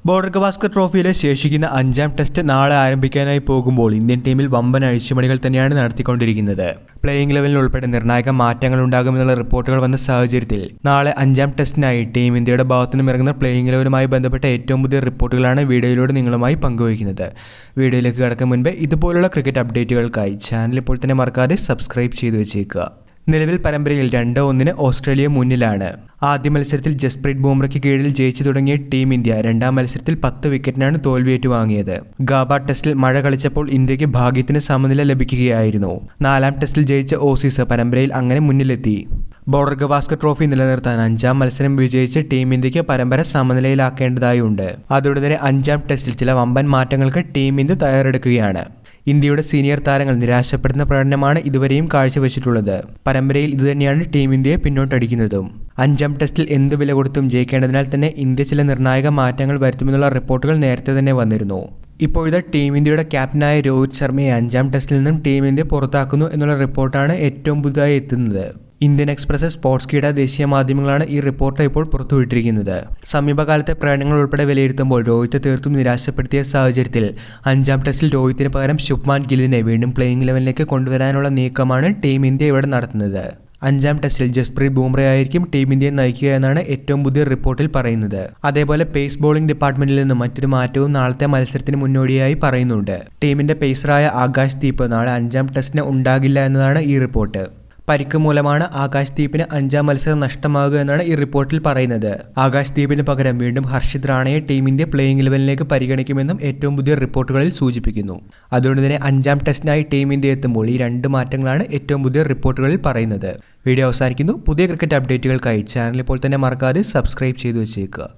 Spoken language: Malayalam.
ബോർഡർ ഗവാസ്കർ ട്രോഫിയിലെ ശേഷിക്കുന്ന 5ാം ടെസ്റ്റ് നാളെ ആരംഭിക്കാനായി പോകുമ്പോൾ ഇന്ത്യൻ ടീമിൽ വമ്പൻ അഴിച്ചുപണികൾ തന്നെയാണ് നടത്തിക്കൊണ്ടിരിക്കുന്നത്. പ്ലേയിംഗ് ലെവലിൽ ഉൾപ്പെടെ നിർണായക മാറ്റങ്ങൾ ഉണ്ടാകുമെന്നുള്ള റിപ്പോർട്ടുകൾ വന്ന സാഹചര്യത്തിൽ നാളെ 5ാം ടെസ്റ്റിനായി ടീം ഇന്ത്യയുടെ ഭാഗത്തുനിന്നും ഇറങ്ങുന്ന പ്ലേയിംഗ് ലെവലുമായി ബന്ധപ്പെട്ട ഏറ്റവും പുതിയ റിപ്പോർട്ടുകളാണ് വീഡിയോയിലൂടെ നിങ്ങളുമായി പങ്കുവയ്ക്കുന്നത്. വീഡിയോയിലേക്ക് കടക്കും മുൻപ് ഇതുപോലുള്ള ക്രിക്കറ്റ് അപ്ഡേറ്റുകൾക്കായി ചാനൽ ഇപ്പോൾ തന്നെ മറക്കാതെ സബ്സ്ക്രൈബ് ചെയ്തു വെച്ചേക്കുക. നിലവിൽ പരമ്പരയിൽ 2-1 ഓസ്ട്രേലിയ മുന്നിലാണ്. ആദ്യ മത്സരത്തിൽ ജസ്പ്രീത് ബുംറയ്ക്ക് കീഴിൽ ജയിച്ചു തുടങ്ങിയ ടീം ഇന്ത്യ 2ാം മത്സരത്തിൽ 10 വിക്കറ്റിനാണ് തോൽവിയേറ്റു വാങ്ങിയത്. ഗാബ ടെസ്റ്റിൽ മഴ കളിച്ചപ്പോൾ ഇന്ത്യക്ക് ഭാഗ്യത്തിന് സമനില ലഭിക്കുകയായിരുന്നു. 4ാം ടെസ്റ്റിൽ ജയിച്ച ഓസീസ് പരമ്പരയിൽ അങ്ങനെ മുന്നിലെത്തി. ബോർഡർ ഗവാസ്കർ ട്രോഫി നിലനിർത്താൻ 5ാം മത്സരം വിജയിച്ച് ടീം ഇന്ത്യക്ക് പരമ്പര സമനിലയിലാക്കേണ്ടതായുണ്ട്. അതുകൊണ്ട് തന്നെ 5ാം ടെസ്റ്റിൽ ചില വമ്പൻ മാറ്റങ്ങൾക്ക് ടീം ഇന്ത്യ തയ്യാറെടുക്കുകയാണ്. ഇന്ത്യയുടെ സീനിയർ താരങ്ങൾ നിരാശപ്പെടുന്ന പ്രകടനമാണ് ഇതുവരെയും കാഴ്ചവെച്ചിട്ടുള്ളത്. പരമ്പരയിൽ ഇതുതന്നെയാണ് ടീം ഇന്ത്യയെ പിന്നോട്ടടിക്കുന്നതും. 5ാം ടെസ്റ്റിൽ എന്ത് വില കൊടുത്തും ജയിക്കേണ്ടതിനാൽ തന്നെ ഇന്ത്യ ചില നിർണായക മാറ്റങ്ങൾ വരുത്തുമെന്നുള്ള റിപ്പോർട്ടുകൾ നേരത്തെ തന്നെ വന്നിരുന്നു. ഇപ്പോഴത്തെ ടീം ഇന്ത്യയുടെ ക്യാപ്റ്റനായ രോഹിത് ശർമ്മയെ 5ാം ടെസ്റ്റിൽ നിന്നും ടീം ഇന്ത്യ പുറത്താക്കുന്നു എന്നുള്ള റിപ്പോർട്ടാണ് ഏറ്റവും പുതുതായി എത്തുന്നത്. ഇന്ത്യൻ എക്സ്പ്രസ്, സ്പോർട്സ് കീട ദേശീയ മാധ്യമങ്ങളാണ് ഈ റിപ്പോർട്ട് ഇപ്പോൾ പുറത്തുവിട്ടിരിക്കുന്നത്. സമീപകാലത്തെ പ്രകടനങ്ങൾ ഉൾപ്പെടെ വിലയിരുത്തുമ്പോൾ രോഹിത്തെ തീർത്തും നിരാശപ്പെടുത്തിയ സാഹചര്യത്തിൽ 5ാം ടെസ്റ്റിൽ രോഹിത്തിന് പകരം ശുഭ്മാൻ ഗില്ലിനെ വീണ്ടും പ്ലേയിംഗ് ലെവലിലേക്ക് കൊണ്ടുവരാനുള്ള നീക്കമാണ് ടീം ഇന്ത്യ ഇവിടെ നടത്തുന്നത്. 5ാം ടെസ്റ്റിൽ ജസ്പ്രീത് ബുംറയായിരിക്കും ടീം ഇന്ത്യയെ നയിക്കുക എന്നാണ് ഏറ്റവും പുതിയ റിപ്പോർട്ടിൽ പറയുന്നത്. അതേപോലെ പേസ് ബോളിംഗ് ഡിപ്പാർട്ട്മെന്റിൽ നിന്നും മറ്റൊരു മാറ്റവും നാളത്തെ മത്സരത്തിന് മുന്നോടിയായി പറയുന്നുണ്ട്. ടീമിന്റെ പേസറായ ആകാശ് ദീപ് നാളെ 5ാം ടെസ്റ്റിന് ഉണ്ടാകില്ല എന്നതാണ് ഈ റിപ്പോർട്ട്. പരിക്ക് മൂലമാണ് ആകാശ് ദീപിന് 5ാം മത്സരം നഷ്ടമാകുക എന്നാണ് ഈ റിപ്പോർട്ടിൽ പറയുന്നത്. ആകാശ് ദീപിന് പകരം വീണ്ടും ഹർഷിത് റാണയെ ടീം ഇന്ത്യ പ്ലേയിംഗ് ലെവലിലേക്ക് പരിഗണിക്കുമെന്നും ഏറ്റവും പുതിയ റിപ്പോർട്ടുകളിൽ സൂചിപ്പിക്കുന്നു. അതുകൊണ്ട് തന്നെ 5ാം ടെസ്റ്റിനായി ടീം ഇന്ത്യ എത്തുമ്പോൾ ഈ 2 മാറ്റങ്ങളാണ് ഏറ്റവും പുതിയ റിപ്പോർട്ടുകളിൽ പറയുന്നത്. വീഡിയോ അവസാനിക്കുന്നു. പുതിയ ക്രിക്കറ്റ് അപ്ഡേറ്റുകൾക്കായി ചാനൽ ഇപ്പോൾ തന്നെ മറക്കാതെ സബ്സ്ക്രൈബ് ചെയ്തു വെച്ചേക്കുക.